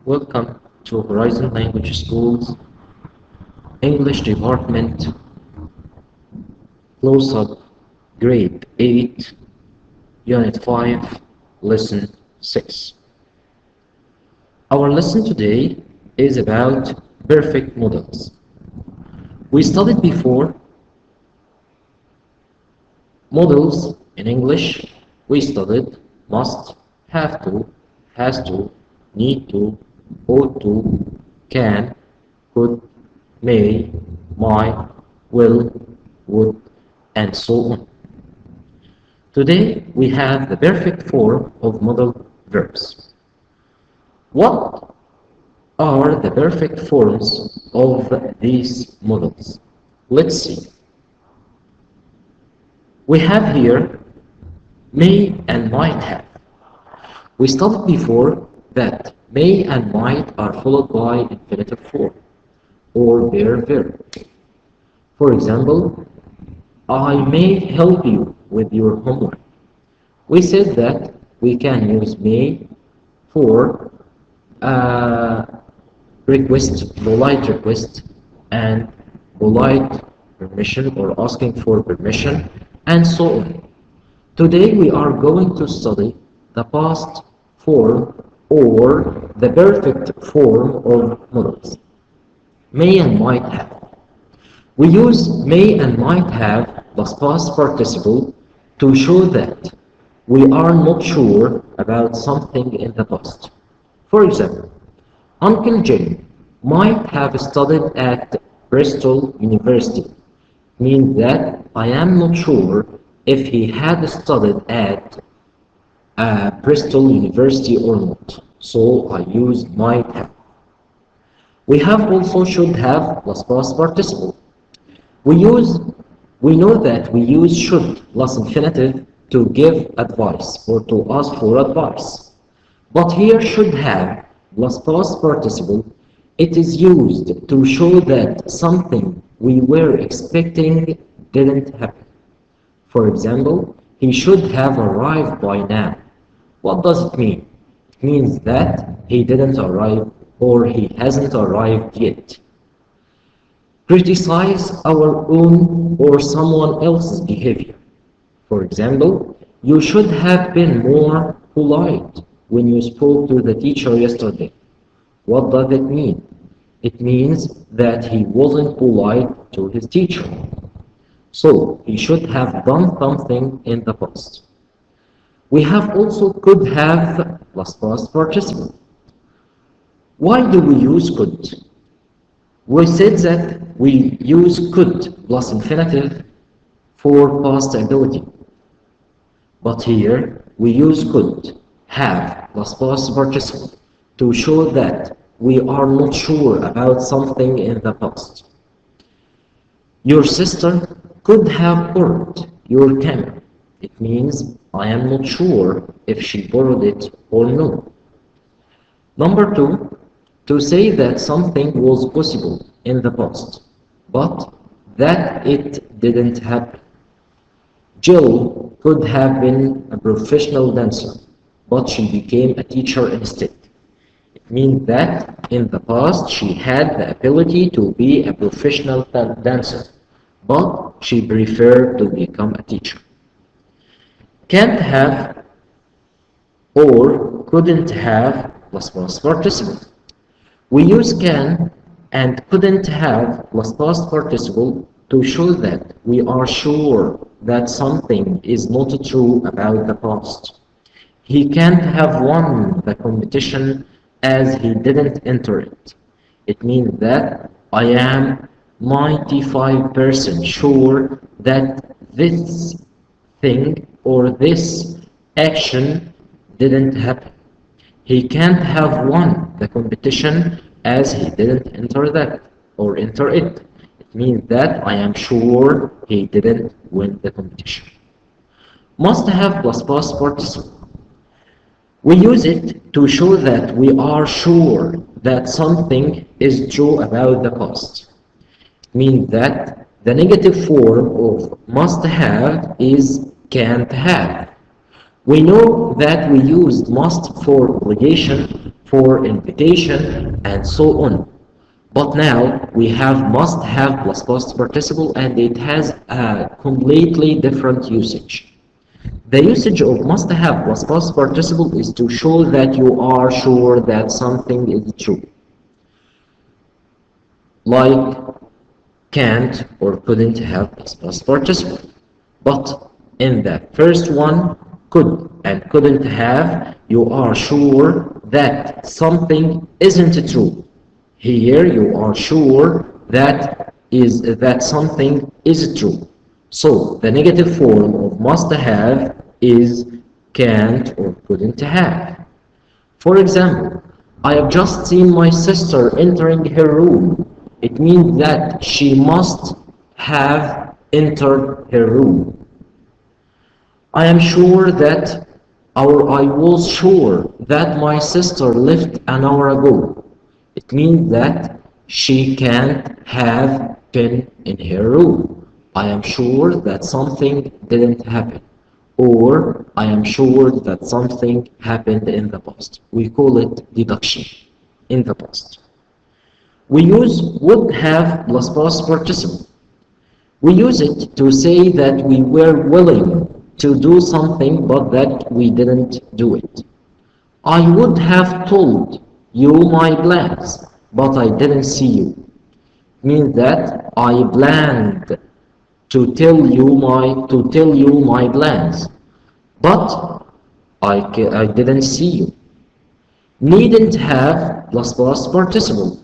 Welcome to Horizon Language School's English Department Close-Up Grade 8 Unit 5 Lesson 6. Our lesson today is about perfect models. We studied before models in English. We studied must, have to, has to, need to, ought to, can, could, may, might, will, would, and so on. Today we have the perfect form of modal verbs. What are the perfect forms of these modals? Let's see. We have here may and might have. We studied before that may and might are followed by infinitive form or bare verb. For example, I may help you with your homework. We said that we can use may for request, polite request, and polite permission or asking for permission, and so on. Today we are going to study the past form or the perfect form of modals. May and might have. We use may and might have plus past participle to show that we are not sure about something in the past. For example, Uncle Jim might have studied at Bristol University. Means that I am not sure if he had studied at Bristol University or not. So I use might have. We have also should have plus past participle. We know that we use should plus infinitive to give advice or to ask for advice. But here should have plus past participle, it is used to show that something we were expecting didn't happen. For example, he should have arrived by now. What does it mean? It means that he didn't arrive or he hasn't arrived yet. Criticize our own or someone else's behavior. For example, you should have been more polite when you spoke to the teacher yesterday. What does it mean? It means that he wasn't polite to his teacher. So he should have done something in the past. We have also could have plus past participle. Why do we use could? We said that we use could plus infinitive for past ability. But here we use could have plus past participle to show that we are not sure about something in the past. Your sister could have borrowed your camera. It means I am not sure if she borrowed it or no. Number two, to say that something was possible in the past, but that it didn't happen. Jill could have been a professional dancer, but she became a teacher instead. It means that in the past she had the ability to be a professional dancer, but she preferred to become a teacher. Can't have or couldn't have plus past participle. We use can and couldn't have plus past participle to show that we are sure that something is not true about the past. He can't have won the competition as he didn't enter it. It means that I am 95% sure that this thing or this action didn't happen. He can't have won the competition as he didn't enter that or enter it. It means that I am sure he didn't win the competition. Must have plus past participle. We use it to show that we are sure that something is true about the past. It means that the negative form of must have is can't have. We know that we used must for obligation for invitation, and so on. But now we have must have plus past participle, and it has a completely different usage. The usage of must have plus past participle is to show that you are sure that something is true, like can't or couldn't have plus past participle. But in the first one, could and couldn't have, you are sure that something isn't true. Here you are sure that something is true. So the negative form of must have is can't or couldn't have. For example, I have just seen my sister entering her room. It means that she must have entered her room. I am sure that, or I was sure that my sister left an hour ago. It means that she can't have been in her room. I am sure that something didn't happen. Or I am sure that something happened in the past. We call it deduction in the past. We use would have plus past participle. We use it to say that we were willing to do something but that we didn't do it. I would have told you my plans, but I didn't see you. Means that I planned to tell you my plans, but I didn't see you. Needn't have plus past participle.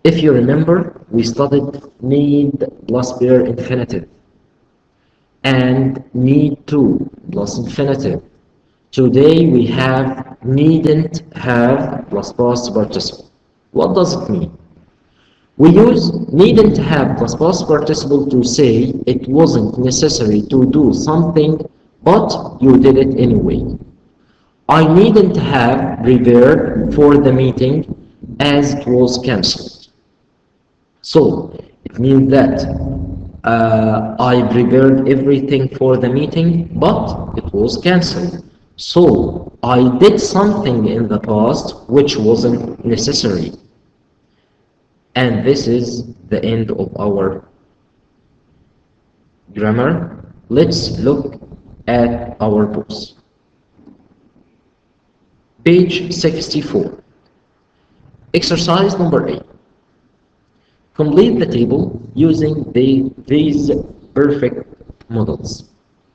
If you remember, we studied need plus bare infinitive and need to plus infinitive. Today we have needn't have plus past participle. What does it mean? We use needn't have plus past participle to say it wasn't necessary to do something, but you did it anyway. I needn't have prepared for the meeting as it was cancelled. So it means that I prepared everything for the meeting, but it was cancelled. So I did something in the past which wasn't necessary. And this is the end of our grammar. Let's look at our books. Page 64. Exercise number 8. Complete the table using these perfect models.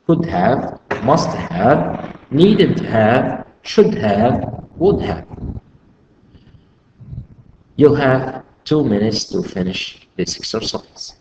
Could have, must have, needn't have, should have, would have. You'll have 2 minutes to finish this exercise.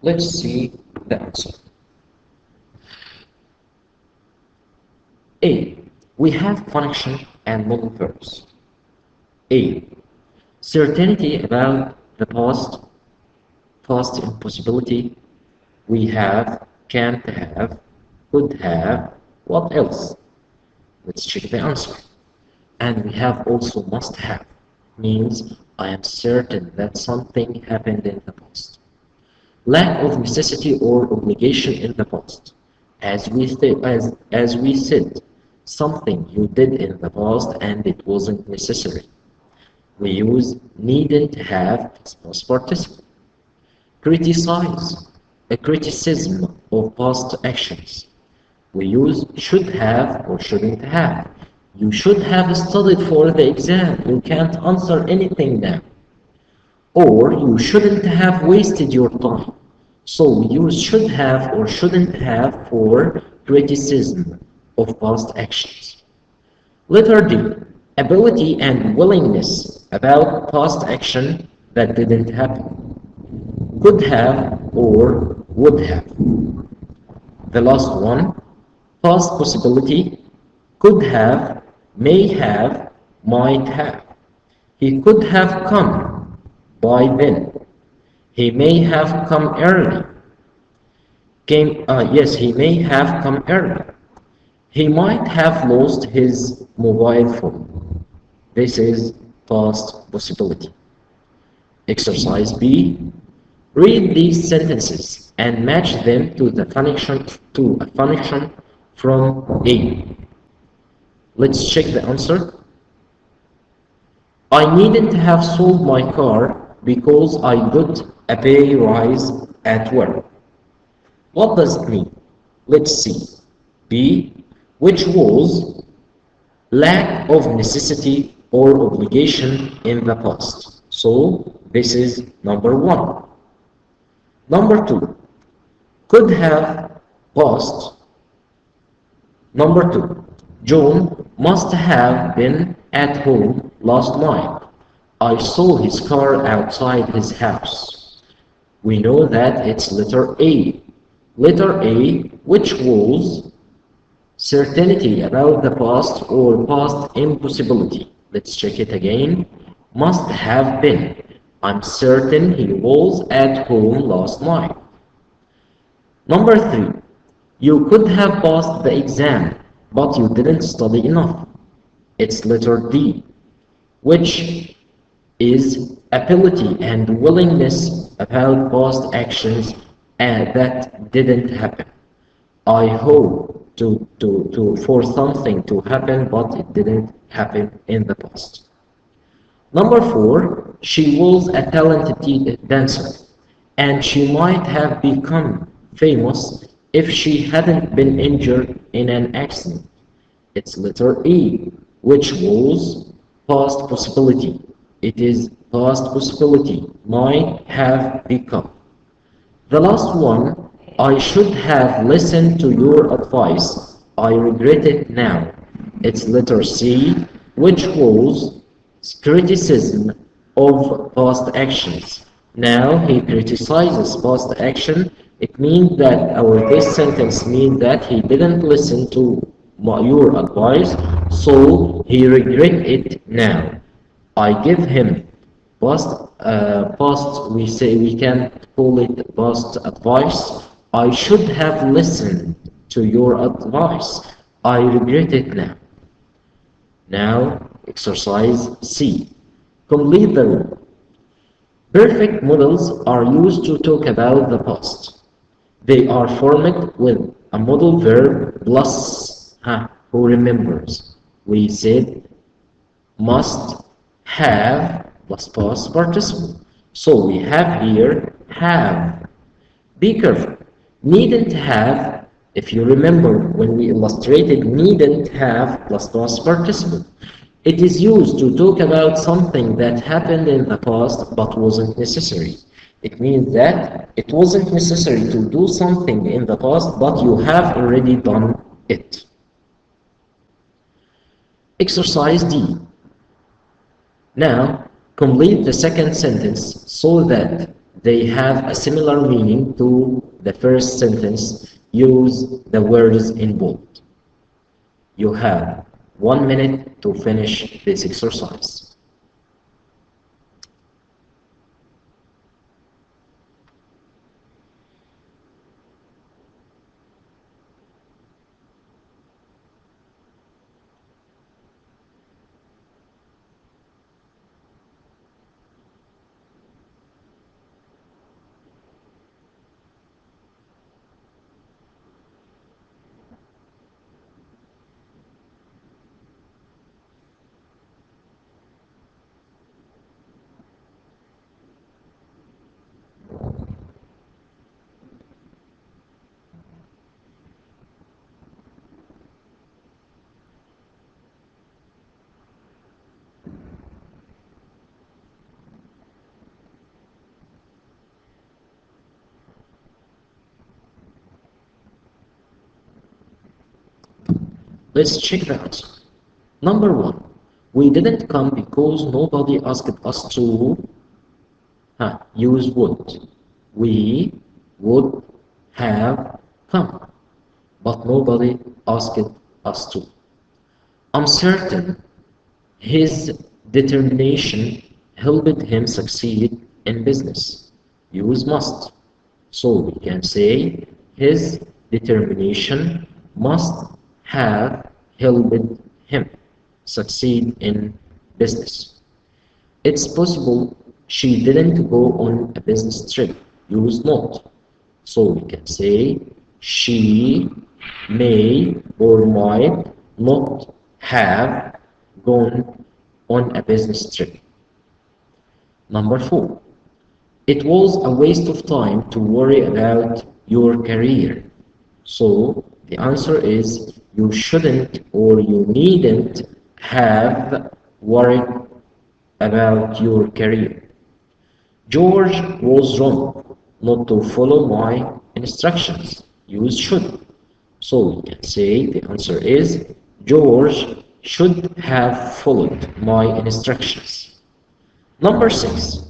Let's see the answer. A. We have function and modal verbs. A. Certainty about the past impossibility. We have, can't have, could have, what else? Let's check the answer. And we have also must have, means I am certain that something happened in the past. Lack of necessity or obligation in the past. As we said, something you did in the past and it wasn't necessary. We use needn't have as past participle. Criticize, a criticism of past actions. We use should have or shouldn't have. You should have studied for the exam. You can't answer anything now. Or you shouldn't have wasted your time. So we use should have or shouldn't have for criticism of past actions. Letter D, ability and willingness about past action that didn't happen. Could have or would have. The last one, past possibility, could have, may have, might have. He could have come by then. He may have come early. Yes, he may have come early. He might have lost his mobile phone. This is past possibility. Exercise B. Read these sentences and match them to a function from A. Let's check the answer. I needn't have sold my car because I got a pay rise at work. What does it mean? Let's see. B, which was lack of necessity or obligation in the past. So this is number one. Number two, could have past. Number two, John must have been at home last night. I saw his car outside his house. We know that it's letter A. Letter A, which was certainty about the past or past impossibility. Let's check it again. Must have been. I'm certain he was at home last night. Number three, you could have passed the exam, but you didn't study enough. It's letter D, which is ability and willingness about past actions that didn't happen. I hope for something to happen, but it didn't happen in the past. Number four, she was a talented dancer, and she might have become famous if she hadn't been injured in an accident. It's letter E, which was past possibility. It is past possibility, might have become. The last one, I should have listened to your advice. I regret it now. It's letter C, which was criticism of past actions. Now he criticizes past action. It means that, or this sentence means that he didn't listen to your advice, so he regret it now. I give him past, we can call it past advice. I should have listened to your advice. I regret it now. Now, exercise C. Complete the rule. Perfect models are used to talk about the past. They are formed with a modal verb plus who remembers. We said must have plus past participle. So we have here have. Be careful. Needn't have, if you remember when we illustrated needn't have plus past participle. It is used to talk about something that happened in the past but wasn't necessary. It means that it wasn't necessary to do something in the past, but you have already done it. Exercise D. Now, complete the second sentence so that they have a similar meaning to the first sentence. Use the words in bold. You have 1 minute to finish this exercise. Let's check the answer. Number one, we didn't come because nobody asked us to use would. We would have come, but nobody asked us to. I'm certain his determination helped him succeed in business. Use must. So we can say his determination must have helped him succeed in business. It's possible she didn't go on a business trip. Use not. So we can say she may or might not have gone on a business trip. Number four, it was a waste of time to worry about your career. So the answer is you shouldn't or you needn't have worried about your career. George was wrong not to follow my instructions. Use should. So we can say the answer is George should have followed my instructions. Number six,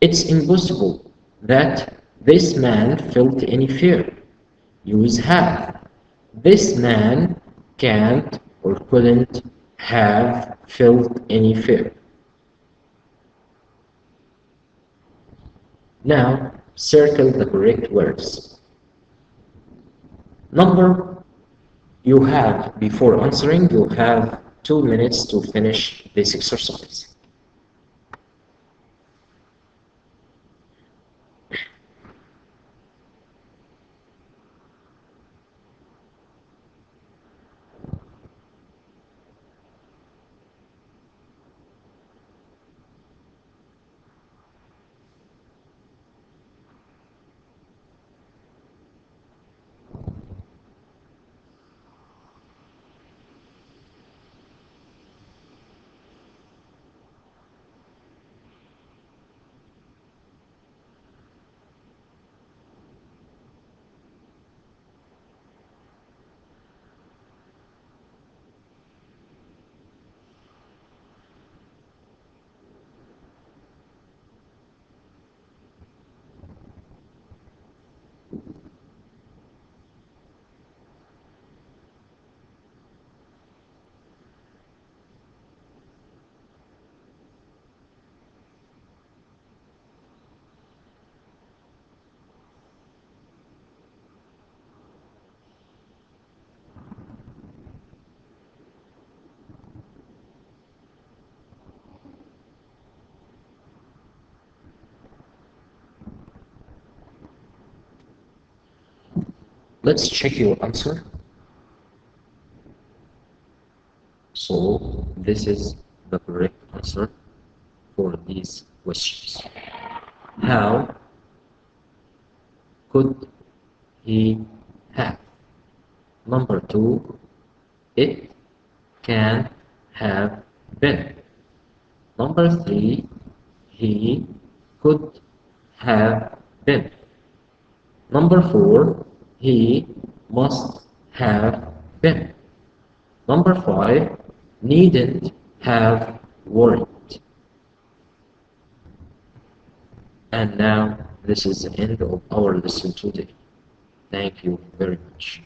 it's impossible that this man felt any fear. Use have. This man can't or couldn't have felt any fear. Now, circle the correct words. Number, you have, before answering, you have 2 minutes to finish this exercise. Let's check your answer. So this is the correct answer for these questions. How could he have? Number two, it can have been. Number three, he could have been. Number four, he must have been. Number five, needn't have worried. And now this is the end of our lesson today. Thank you very much.